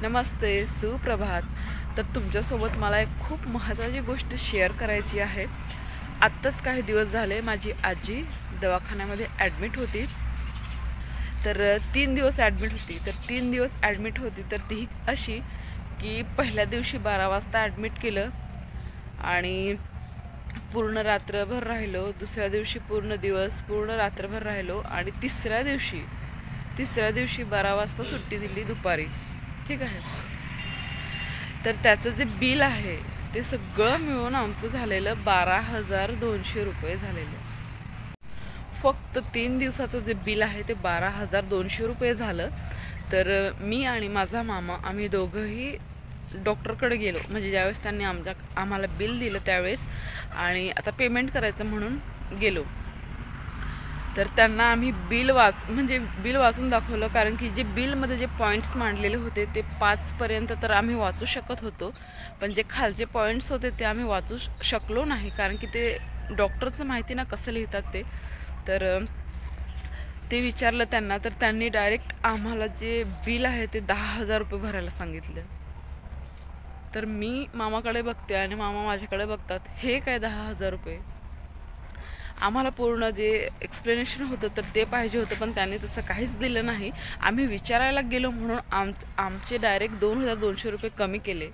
नमस्ते, सुप्रभात. तर तुमच्यासोबत मला एक खूप महत्त्वाची गोष्ट शेअर करायची आहे. आत्ताच काही दिवस झाले माझी आजी दवाखान्यामध्ये ॲडमिट होती. तर 3 दिवस ॲडमिट होती. तर 3 दिवस ॲडमिट होती तर ती अशी की पहिल्या दिवशी 12 वाजता ॲडमिट केलं आणि पूर्ण रात्रभर राहिलो. दुसऱ्या दिवशी पूर्ण दिवस पूर्ण रात्रभर राहिलो आणि तिसऱ्या दिवशी 12 वाजता सुट्टी दिली दुपारी. ठीक आहे. तर त्याचं जे बिल आहे ते सगळं मिळून आमचं झालेलं 12,200 रुपये झालेलं. फक्त 3 दिवसाचं जे बिल आहे ते 12,200 रुपये झालं. तर मी आणि माझा मामा आम्ही दोघंही डॉक्टरकडे गेलो, म्हणजे ज्यावेळेस त्यांनी आम्हाला बिल दिलं त्यावेळेस, आणि आता पेमेंट करायचं म्हणून गेलो. तर त्यांना आम्ही बिल वाचून दाखवलं, कारण की जे बिलमध्ये जे पॉईंट्स मांडलेले होते ते 5 पर्यंत तर आम्ही वाचू शकत होतो, पण जे खालचे पॉईंट्स होते ते आम्ही वाचू शकलो नाही, कारण की ते डॉक्टरचं माहिती ना कसं लिहितात ते. तर ते विचारलं त्यांना, तर त्यांनी डायरेक्ट आम्हाला जे बिल आहे ते 10,000 रुपये भरायला सांगितलं. तर मी मामाकडे बघते आणि मामा माझ्याकडे बघतात, हे काय 10,000 रुपये. आम्हाला पूर्ण जे एक्सप्लेनेशन होतं तर ते पाहिजे होतं, पण त्यांनी तसं काहीच दिलं नाही. आम्ही विचारायला गेलो म्हणून आमचे डायरेक्ट 2,200 रुपये कमी केले.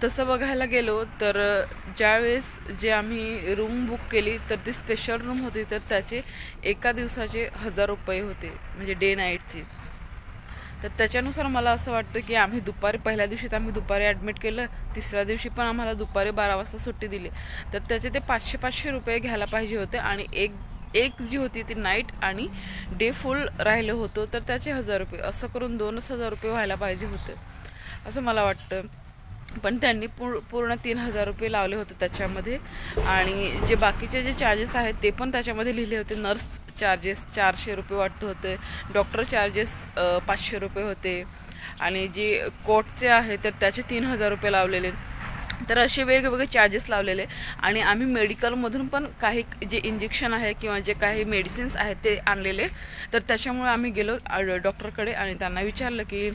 तसं बघायला गेलो तर ज्यावेळेस जे आम्ही रूम बुक केली तर ती स्पेशल रूम होती, तर त्याचे एका दिवसाचे 1,000 रुपये होते, म्हणजे डे नाईटची. तर त्याच्यानुसार मला असं वाटतं की आम्ही पहिल्या दिवशी तर आम्ही दुपारी ॲडमिट केलं, तिसऱ्या दिवशी पण आम्हाला दुपारी 12 वाजता सुट्टी दिली. तर त्याचे ते 500-500 रुपये घ्यायला पाहिजे होते, आणि एक एक जी होती ती नाईट आणि डे फुल राहिलं होतं, तर त्याचे 1,000 रुपये, असं करून 2,000 रुपये व्हायला पाहिजे होते असं मला वाटतं. पण त्यांनी पूर्ण 3,000 रुपये लावले होते त्याच्यामध्ये. आणि जे बाकीचे जे चार्जेस आहेत ते पण त्याच्यामध्ये लिहिले होते. नर्स चार्जेस 400 रुपये वाटतं होते, डॉक्टर चार्जेस 500 रुपये होते, आणि जे कोर्टचे आहे तर त्याचे 3,000 रुपये लावलेले. तर असे वेगवेगळे चार्जेस लावलेले. आणि आम्ही मेडिकलमधून पण काही जे इंजेक्शन आहे किंवा जे काही मेडिसिन्स आहेत ते आणलेले. तर त्याच्यामुळे आम्ही गेलो डॉक्टरकडे आणि त्यांना विचारलं की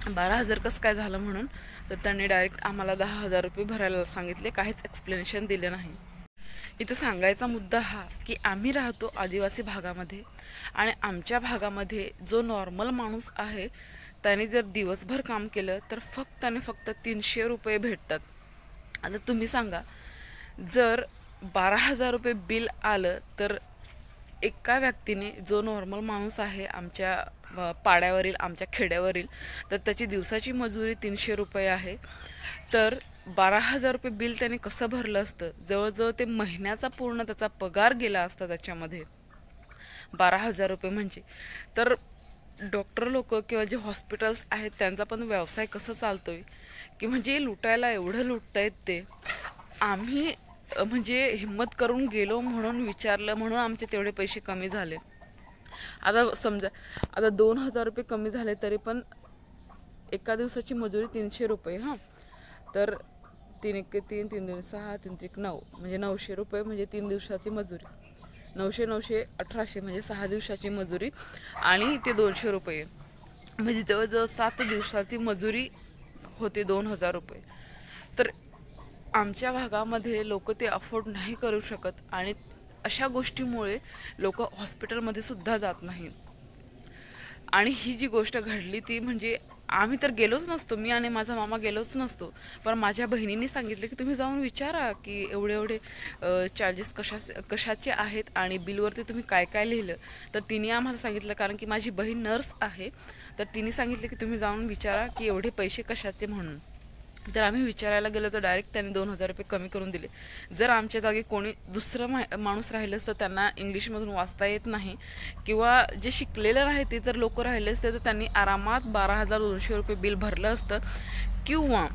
12,000 कसं काय झालं म्हणून. तर त्यांनी डायरेक्ट आम्हाला 10,000 रुपये भरायला सांगितले, काहीच एक्सप्लेनेशन दिले नाही. इथं सांगायचा मुद्दा हा की आम्ही राहतो आदिवासी भागामध्ये, आणि आमच्या भागामध्ये जो नॉर्मल माणूस आहे त्याने जर दिवसभर काम केलं तर फक्त 300 रुपये भेटतात. आता तुम्ही सांगा, जर 12,000 रुपये बिल आलं तर एका व्यक्तीने, जो नॉर्मल माणूस आहे आमच्या पाड्यावरील, आमच्या खेड्यावरील, तर त्याची दिवसाची मजुरी 300 रुपये आहे. तर 12,000 रुपये बिल त्याने कसं भरलं असतं? जवळजवळ ते महिन्याचा पूर्ण त्याचा पगार गेला असता त्याच्यामध्ये, 12,000 रुपये म्हणजे. तर डॉक्टर लोक किंवा जे हॉस्पिटल्स आहेत त्यांचा पण व्यवसाय कसं चालतोय, की म्हणजे लुटायला एवढं लुटतायत ते. आम्ही म्हणजे हिंमत करून गेलो म्हणून विचारलं म्हणून आमचे तेवढे पैसे कमी झाले. आता समजा, आता 2,000 रुपये कमी झाले तरी पण एका दिवसाची मजुरी 300 रुपये. हां, तर 3 1 3 3 2 6 3 3 9, म्हणजे 900 रुपये, म्हणजे 3 दिवसाची मजुरी. 900 900 1800, म्हणजे 6 दिवसाची मजुरी, आणि ते 200 रुपये, म्हणजे जवळजवळ 7 दिवसाची मजुरी होते 2,000 रुपये. तर आमच्या भागामध्ये लोक ते अफोर्ड नाही करू शकत, आणि अशा गोष्टीमुळे लोक हॉस्पिटलमध्ये सुद्धा जात नाही. आणि ही जी गोष्ट घडली ती म्हणजे आम्ही तर गेलोच नसतो, मी आणि माझा मामा गेलोच नसतो, पण माझ्या बहिणीने सांगितलं की तुम्ही जाऊन विचारा की एवढे एवढे चार्जेस कशाचे आहेत आणि बिलवरती तुम्ही काय काय लिहिलं. तर तिने आम्हाला सांगितलं, कारण की माझी बहीण नर्स आहे, तर तिने सांगितलं की तुम्ही जाऊन विचारा की एवढे पैसे कशाचे म्हणून. तर आम्ही विचारायला गेलो तर डायरेक्ट त्यांनी 2,000 रुपये कमी करून दिले. जर आमच्या जागी कोणी दुसरं माणूस राहिलंच तर त्यांना इंग्लिशमधून वाचता येत नाही, किंवा जे शिकलेलं नाही ते जर लोक राहिले असते तर त्यांनी आरामात 12,200 रुपये बिल भरलं असतं, किंवा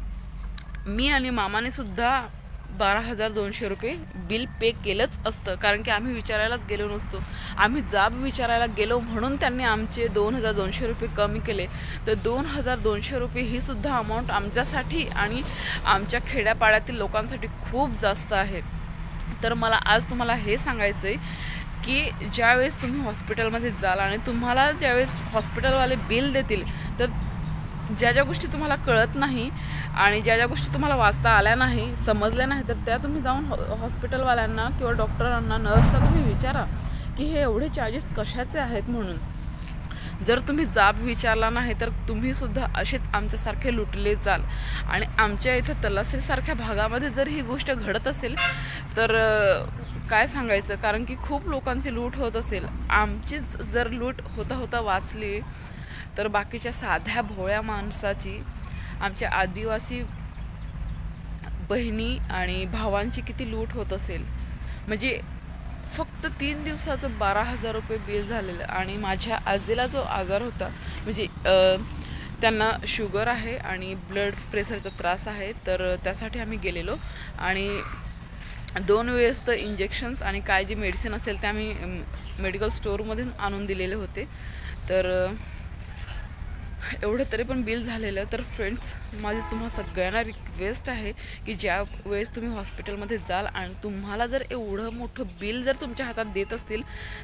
मी आणि मामाने सुद्धा 12,200 रुपये बिल पे केलंच असतं, कारण की आम्ही विचारायलाच गेलो नसतो. आम्ही जाब विचारायला गेलो म्हणून त्यांनी आमचे 2,200 रुपये कमी केले. तर 2,200 रुपये ही सुद्धा अमाऊंट आमच्यासाठी आणि आमच्या खेड्यापाड्यातील लोकांसाठी खूप जास्त आहे. तर मला आज तुम्हाला हे सांगायचं आहे की ज्यावेळेस तुम्ही हॉस्पिटलमध्ये जाल आणि तुम्हाला ज्यावेळेस हॉस्पिटलवाले बिल देतील, तर ज्या ज्या गोष्टी तुम्हाला कळत नाही आणि ज्या ज्या गोष्टी तुम्हाला वाचता आल्या नाही, समजल्या नाही, तर त्या तुम्ही जाऊन हॉस्पिटलवाल्यांना किंवा डॉक्टरांना, नर्सला तुम्ही विचारा की हे एवढे चार्जेस कशाचे आहेत म्हणून. जर तुम्ही जाब विचारला नाही तर तुम्हीसुद्धा असेच आमच्यासारखे लुटले जाल. आणि आमच्या इथं तलासरीसारख्या भागामध्ये जर ही गोष्ट घडत असेल तर काय सांगायचं, कारण की खूप लोकांची लूट होत असेल. आमचीच जर लूट होता होता वाचली तर बाकीच्या साध्या भोळ्या माणसाची, आमच्या आदिवासी बहिणी आणि भावांची किती लूट होत असेल. म्हणजे फक्त 3 दिवसाचं 12,000 रुपये बिल झालेलं. आणि माझ्या आजीला जो आजार होता, म्हणजे त्यांना शुगर आहे आणि ब्लड प्रेशरचा त्रास आहे, तर त्यासाठी आम्ही गेलेलो आणि 2 वेळेस तर इंजेक्शन्स आणि काय जे मेडिसिन असेल ते आम्ही मेडिकल स्टोअरमधून आणून दिलेले होते. तर एवढं तरी पण बिल झालेलं. तर फ्रेंड्स, माझी तुम्हा सगळ्यांना रिक्वेस्ट आहे की ज्या वेळेस तुम्ही हॉस्पिटलमध्ये जाल आणि तुम्हाला जर एवढं मोठं बिल जर तुमच्या हातात देत असतील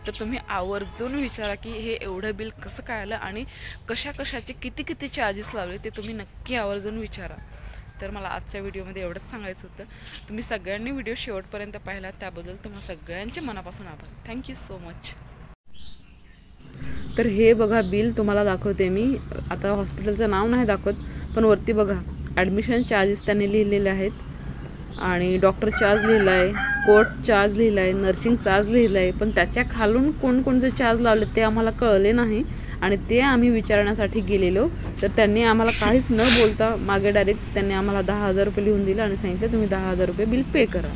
तर तुम्ही आवर्जून विचारा की हे एवढं बिल कसं काय आलं आणि कशाचे किती किती चार्जेस लावले ते तुम्ही नक्की आवर्जून विचारा. तर मला आजच्या व्हिडिओमध्ये एवढंच सांगायचं होतं. तुम्ही सगळ्यांनी व्हिडिओ शेवटपर्यंत पाहिला त्याबद्दल तुम्हा सगळ्यांचे मनापासून आभार. Thank you so much. तर हे बघा बिल तुम्हाला दाखवते मी. आता हॉस्पिटलचं नाव नाही दाखवत, पण वरती बघा ॲडमिशन चार्जेस त्यांनी लिहिलेले आहेत आणि डॉक्टर चार्ज लिहिला आहे, कोर्ट चार्ज लिहिला आहे, नर्सिंग चार्ज लिहिला आहे. पण त्याच्या खालून कोणकोणते चार्ज लावले ते आम्हाला कळले नाही आणि ते आम्ही विचारण्यासाठी गेलेलो. तर त्यांनी आम्हाला काहीच न बोलता मागे डायरेक्ट त्यांनी आम्हाला 10,000 रुपये लिहून दिले आणि सांगितलं तुम्ही 10,000 रुपये बिल पे करा.